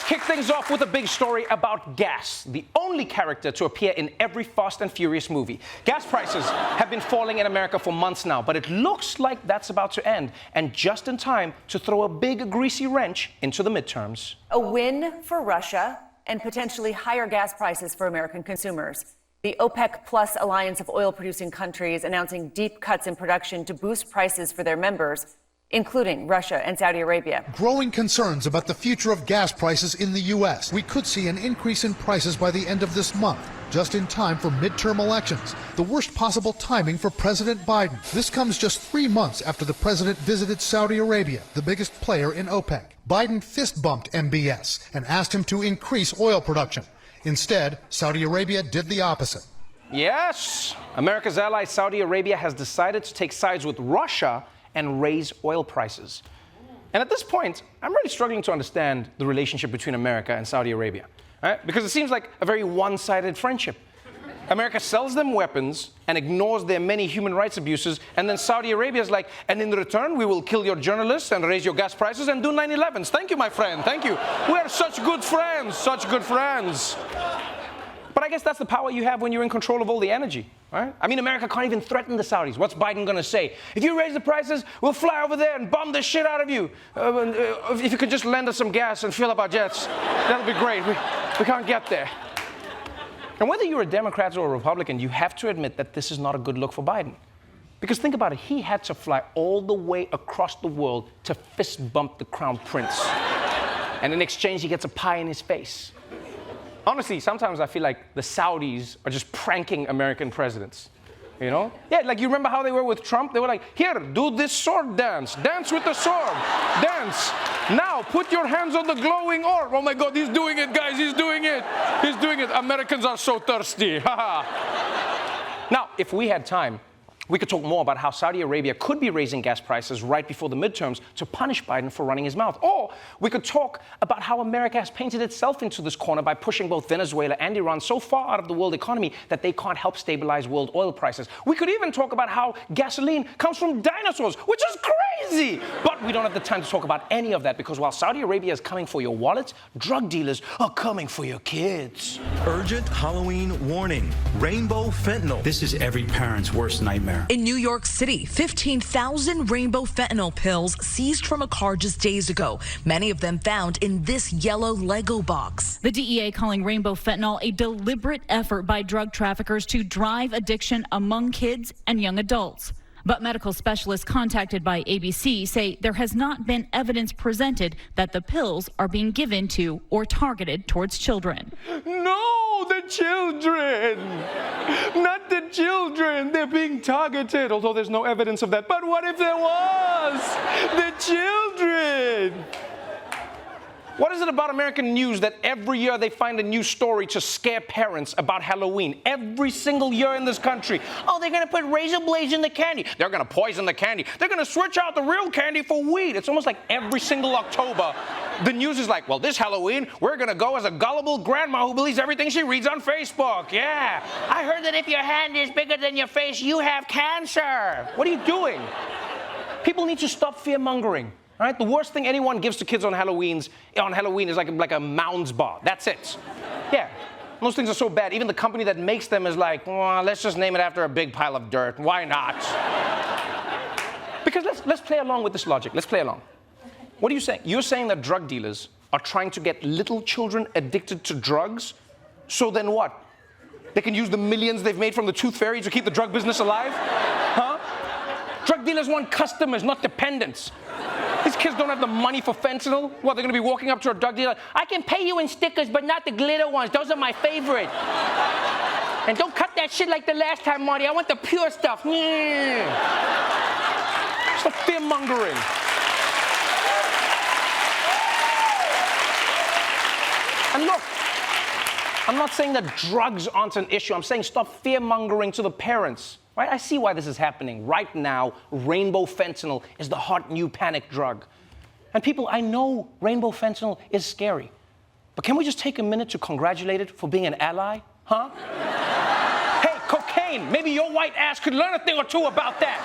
kick things off with a big story about gas, the only character to appear in every Fast and Furious movie. Gas prices have been falling in America for months now, but it looks like that's about to end, and just in time to throw a big greasy wrench into the midterms. A win for Russia and potentially higher gas prices for American consumers. The OPEC Plus alliance of oil-producing countries announcing deep cuts in production to boost prices for their members, including Russia and Saudi Arabia. Growing concerns about the future of gas prices in the U.S. We could see an increase in prices by the end of this month, just in time for midterm elections. The worst possible timing for President Biden. This comes just 3 months after the president visited Saudi Arabia, the biggest player in OPEC. Biden fist-bumped MBS and asked him to increase oil production. Instead, Saudi Arabia did the opposite. Yes, America's ally Saudi Arabia has decided to take sides with Russia and raise oil prices. And at this point, I'm really struggling to understand the relationship between America and Saudi Arabia, right? Because it seems like a very one-sided friendship. America sells them weapons and ignores their many human rights abuses, and then Saudi Arabia is like, and in return, we will kill your journalists and raise your gas prices and do 9/11s. Thank you, my friend, thank you. We are such good friends, such good friends. But I guess that's the power you have when you're in control of all the energy, right? I mean, America can't even threaten the Saudis. What's Biden going to say? If you raise the prices, we'll fly over there and bomb the shit out of you. If you could just lend us some gas and fill up our jets, that'll be great. We can't get there. And whether you're a Democrat or a Republican, you have to admit that this is not a good look for Biden. Because think about it, he had to fly all the way across the world to fist bump the crown prince. And in exchange, he gets a pie in his face. Honestly, sometimes I feel like the Saudis are just pranking American presidents, you know? Yeah, like you remember how they were with Trump? They were like, here, do this sword dance. Dance with the sword. Dance. Now, put your hands on the glowing orb. Oh my God, he's doing it, guys. He's doing it. He's doing it. Americans are so thirsty. Now, if we had time, we could talk more about how Saudi Arabia could be raising gas prices right before the midterms to punish Biden for running his mouth. Or we could talk about how America has painted itself into this corner by pushing both Venezuela and Iran so far out of the world economy that they can't help stabilize world oil prices. We could even talk about how gasoline comes from dinosaurs, which is crazy. But we don't have the time to talk about any of that because while Saudi Arabia is coming for your wallets, drug dealers are coming for your kids. Urgent Halloween warning. Rainbow fentanyl. This is every parent's worst nightmare. In New York City, 15,000 rainbow fentanyl pills seized from a car just days ago, many of them found in this yellow Lego box. The DEA calling rainbow fentanyl a deliberate effort by drug traffickers to drive addiction among kids and young adults. But medical specialists contacted by ABC say there has not been evidence presented that the pills are being given to or targeted towards children. No, the children! Not the children! They're being targeted, although there's no evidence of that. But what if there was? The children! What is it about American news that every year they find a new story to scare parents about Halloween? Every single year in this country. Oh, they're going to put razor blades in the candy. They're going to poison the candy. They're going to switch out the real candy for weed. It's almost like every single October, the news is like, well, this Halloween, we're going to go as a gullible grandma who believes everything she reads on Facebook. Yeah. I heard that if your hand is bigger than your face, you have cancer. What are you doing? People need to stop fear-mongering. All right, the worst thing anyone gives to kids on Halloween is like a Mounds bar. That's it. Yeah, those things are so bad. Even the company that makes them is like, well, let's just name it after a big pile of dirt. Why not? Because let's play along with this logic. Let's play along. What are you saying? You're saying that drug dealers are trying to get little children addicted to drugs? So then what? They can use the millions they've made from the tooth fairy to keep the drug business alive? Huh? Drug dealers want customers, not dependents. These kids don't have the money for fentanyl. What, they're going to be walking up to a drug dealer? I can pay you in stickers, but not the glitter ones. Those are my favorite. And don't cut that shit like the last time, Marty. I want the pure stuff. Stop fear-mongering. And look, I'm not saying that drugs aren't an issue. I'm saying stop fear-mongering to the parents. Right? I see why this is happening. Right now, rainbow fentanyl is the hot new panic drug. And people, I know rainbow fentanyl is scary. But can we just take a minute to congratulate it for being an ally? Huh? Hey, cocaine, maybe your white ass could learn a thing or two about that.